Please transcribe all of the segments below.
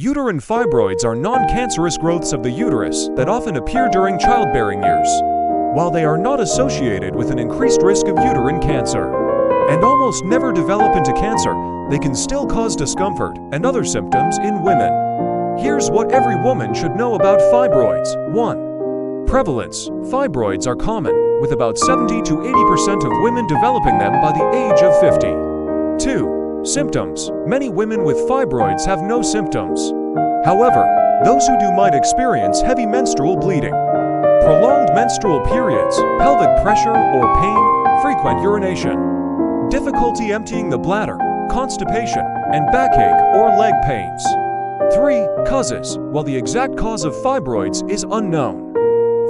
Uterine fibroids are non-cancerous growths of the uterus that often appear during childbearing years. While they are not associated with an increased risk of uterine cancer and almost never develop into cancer, they can still cause discomfort and other symptoms in women. Here's what every woman should know about fibroids. 1. Prevalence. Fibroids are common, with about 70 to 80% of women developing them by the age of 50. 2. Symptoms. Many women with fibroids have no symptoms. However, those who do might experience heavy menstrual bleeding, prolonged menstrual periods, pelvic pressure or pain, frequent urination, difficulty emptying the bladder, constipation, and backache or leg pains. 3. Causes. While the exact cause of fibroids is unknown,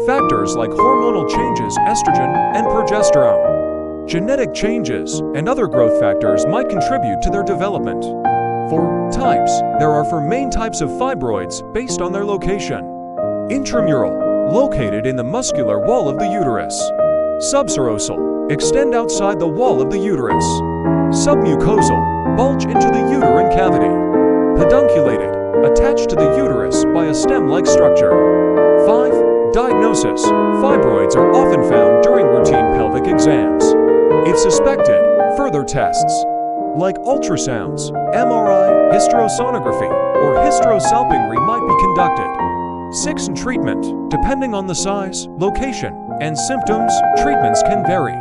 factors like hormonal changes, estrogen and progesterone, genetic changes, and other growth factors might contribute to their development. 4. Types. There are 4 main types of fibroids based on their location. Intramural, located in the muscular wall of the uterus. Subserosal, extend outside the wall of the uterus. Submucosal, bulge into the uterine cavity. Pedunculated, attached to the uterus by a stem-like structure. 5. Diagnosis. Fibroids are often found during routine pelvic exams. If suspected, further tests, like ultrasounds, MRI, hysterosonography, or hysterosalpingry might be conducted. 6. Treatment. Depending on the size, location, and symptoms, treatments can vary.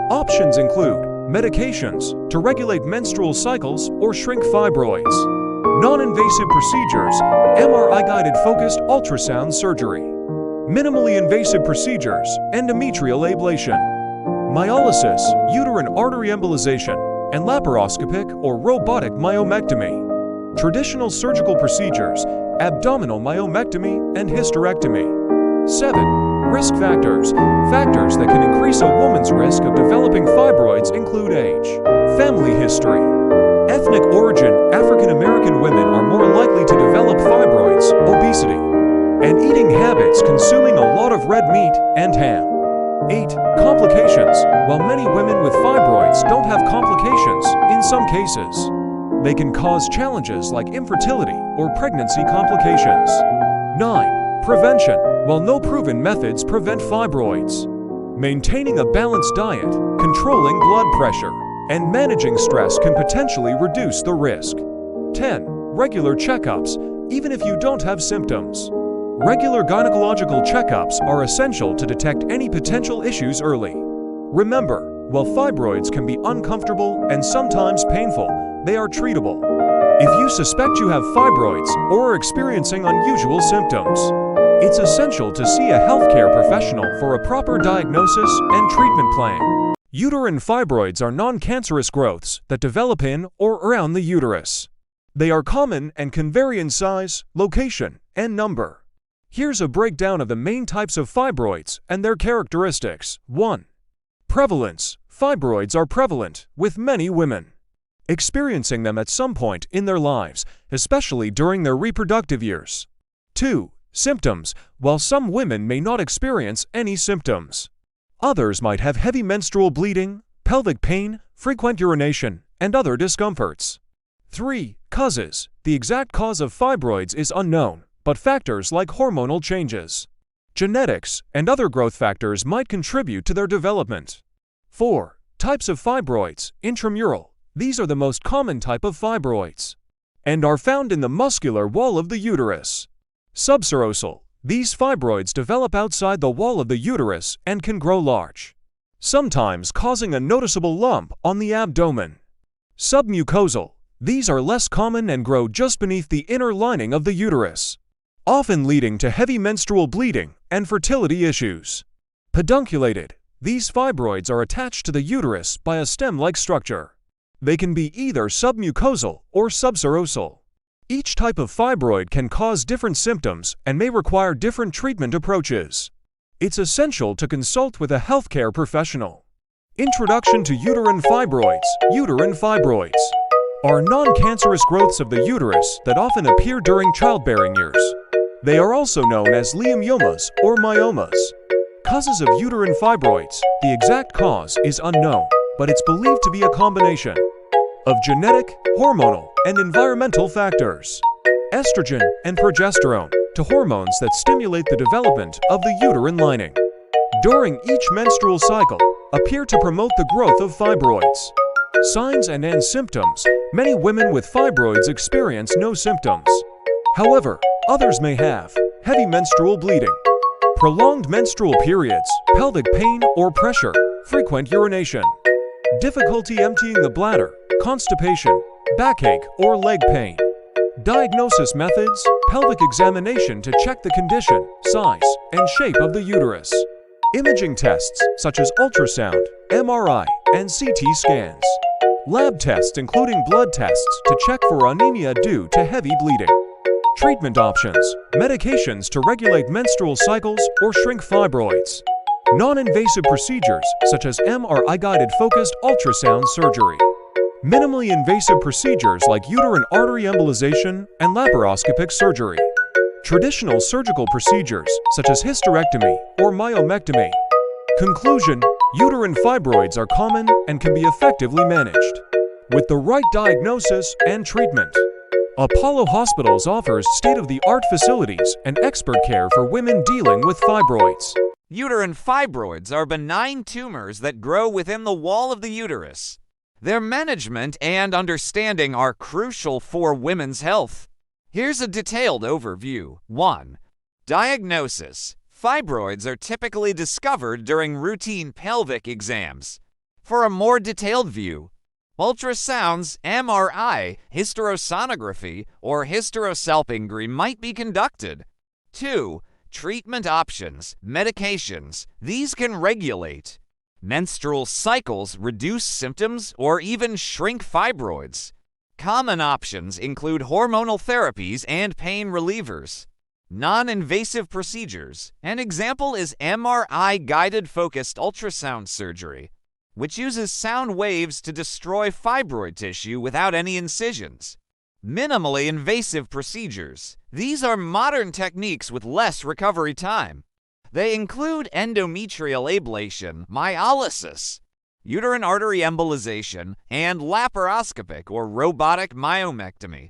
Options include medications to regulate menstrual cycles or shrink fibroids, non-invasive procedures, MRI-guided focused ultrasound surgery, minimally invasive procedures, endometrial ablation, myolysis, uterine artery embolization, and laparoscopic or robotic myomectomy, traditional surgical procedures, abdominal myomectomy, and hysterectomy. 7. Risk factors. Factors that can increase a woman's risk of developing fibroids include age, family history, ethnic origin. African American women are more likely to develop fibroids, obesity, and eating habits consuming a lot of red meat and ham. 8. Complications. While many women with fibroids don't have complications, in some cases, they can cause challenges like infertility or pregnancy complications. 9. Prevention. While no proven methods prevent fibroids, maintaining a balanced diet, controlling blood pressure, and managing stress can potentially reduce the risk. 10. Regular checkups. Even if you don't have symptoms, regular gynecological checkups are essential to detect any potential issues early. Remember, while fibroids can be uncomfortable and sometimes painful, they are treatable. If you suspect you have fibroids or are experiencing unusual symptoms, it's essential to see a healthcare professional for a proper diagnosis and treatment plan. Uterine fibroids are non-cancerous growths that develop in or around the uterus. They are common and can vary in size, location, and number. Here's a breakdown of the main types of fibroids and their characteristics. 1. Prevalence. Fibroids are prevalent with many women experiencing them at some point in their lives, especially during their reproductive years. 2. Symptoms. While some women may not experience any symptoms, others might have heavy menstrual bleeding, pelvic pain, frequent urination, and other discomforts. 3. Causes. The exact cause of fibroids is unknown, but factors like hormonal changes, genetics, and other growth factors might contribute to their development. 4. Types of fibroids. Intramural. These are the most common type of fibroids and are found in the muscular wall of the uterus. Subserosal. These fibroids develop outside the wall of the uterus and can grow large, sometimes causing a noticeable lump on the abdomen. Submucosal. These are less common and grow just beneath the inner lining of the uterus, often leading to heavy menstrual bleeding and fertility issues. Pedunculated. These fibroids are attached to the uterus by a stem-like structure. They can be either submucosal or subserosal. Each type of fibroid can cause different symptoms and may require different treatment approaches. It's essential to consult with a healthcare professional. Introduction to uterine fibroids. Uterine fibroids are non-cancerous growths of the uterus that often appear during childbearing years. They are also known as leiomyomas or myomas. Causes of uterine fibroids. The exact cause is unknown, but it's believed to be a combination of genetic, hormonal, and environmental factors. estrogen, and progesterone, to hormones that stimulate the development of the uterine lining. During each menstrual cycle, appear to promote the growth of fibroids. Signs and symptoms. Many women with fibroids experience no symptoms. However, others may have heavy menstrual bleeding, prolonged menstrual periods, pelvic pain or pressure, frequent urination, difficulty emptying the bladder, constipation, backache or leg pain. Diagnosis methods: pelvic examination to check the condition, size, and shape of the uterus. Imaging tests such as ultrasound, MRI, and CT scans. Lab tests including blood tests to check for anemia due to heavy bleeding. Treatment options: medications to regulate menstrual cycles or shrink fibroids. Non-invasive procedures such as MRI-guided focused ultrasound surgery. Minimally invasive procedures like uterine artery embolization and laparoscopic surgery. Traditional surgical procedures such as hysterectomy or myomectomy. Conclusion: uterine fibroids are common and can be effectively managed with the right diagnosis and treatment. Apollo Hospitals offers state-of-the-art facilities and expert care for women dealing with fibroids. Uterine fibroids are benign tumors that grow within the wall of the uterus. Their management and understanding are crucial for women's health. Here's a detailed overview. 1. Diagnosis: fibroids are typically discovered during routine pelvic exams. For a more detailed view, ultrasounds, MRI, hysterosonography, or hysterosalpingography might be conducted. 2. Treatment options: medications. These can regulate menstrual cycles, reduce symptoms, or even shrink fibroids. Common options include hormonal therapies and pain relievers. Non-invasive procedures. An example is MRI-guided focused ultrasound surgery, which uses sound waves to destroy fibroid tissue without any incisions. Minimally invasive procedures. These are modern techniques with less recovery time. They include endometrial ablation, myolysis, uterine artery embolization, and laparoscopic or robotic myomectomy.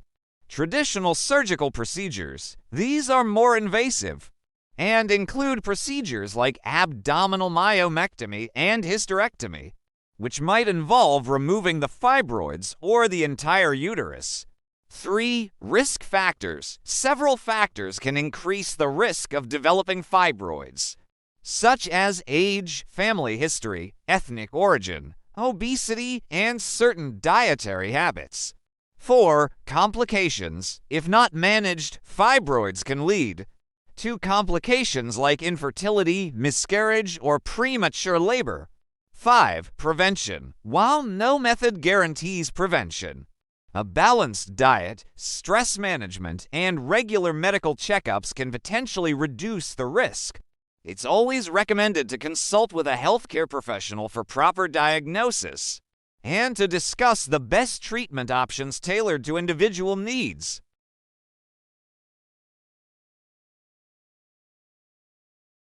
Traditional surgical procedures. These are more invasive and include procedures like abdominal myomectomy and hysterectomy, which might involve removing the fibroids or the entire uterus. 3. Risk factors. Several factors can increase the risk of developing fibroids, such as age, family history, ethnic origin, obesity, and certain dietary habits. 4. Complications. If not managed, fibroids can lead to complications like infertility, miscarriage, or premature labor. 5. Prevention. While no method guarantees prevention, a balanced diet, stress management, and regular medical checkups can potentially reduce the risk. It's always recommended to consult with a healthcare professional for proper diagnosis and to discuss the best treatment options tailored to individual needs.